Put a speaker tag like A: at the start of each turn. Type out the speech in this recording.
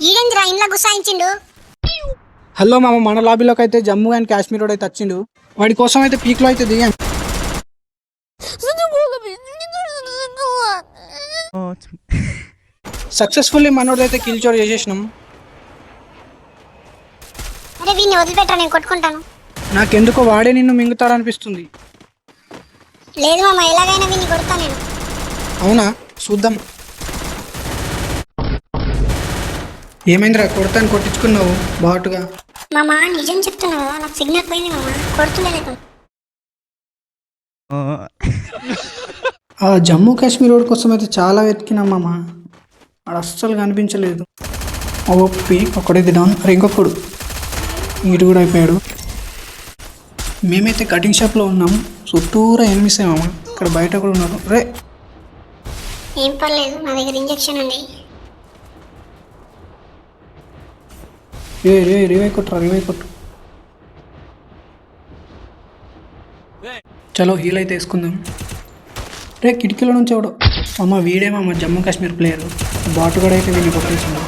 A: ఈడేంద్రా ఇంట్లో గుసాయించిండు.
B: హలో మామ, మన లాబీలోకి అయితే జమ్మూ అండ్ కాశ్మీర్ అయితే వచ్చిండు. వాడి కోసం అయితే పీక్లో అయితే దిగాం. సక్సెస్ఫుల్లీ మనోడైతే కిల్ చోర్ చేసేసినాం.
A: అరే వీడిని వదిలిపెట్టా, నేను కొట్టుకుంటాను.
B: నాకెందుకో వాడే నిన్ను మింగుతాడనిపిస్తుంది.
A: లేదు మామ, ఎలాగైనా వీడిని కొడతా నేను.
B: అవునా, చూద్దాం. ఏమైందిరా, కొడతాను కొట్టించుకున్నావు బాటుగా.
A: మామ నిజం చెప్తున్నా కదా, నాకు సిగ్నల్ పోయింది మామ, కొడుతులేదు.
B: ఆ జమ్మూ కాశ్మీర్ రోడ్ కోసం అయితే చాలా వెతికినాం మామ, వాడు అస్సలు కనిపించలేదు. ఓపి ఒకడైతే డౌన్, ఇంకొకడు ఇటు కూడా అయిపోయాడు. మేమైతే కటింగ్ షాప్లో ఉన్నాం, చుట్టూరా ఎనిమిస్ మామ. ఇక్కడ బయట కూడా ఉన్నారు. రే
A: ఏం పర్లేదు, నా దగ్గర ఇంజెక్షన్ ఉంది.
B: రివై కొట్టు. చలో హీల్ అయితే వేసుకుందాం. రే కిటికీలో నుంచి ఎవడు అమ్మ, వీడేమమ్మ జమ్మూ కాశ్మీర్ ప్లేయర్. బాటు కూడా అయితే వీడిని కొట్టేసిండు.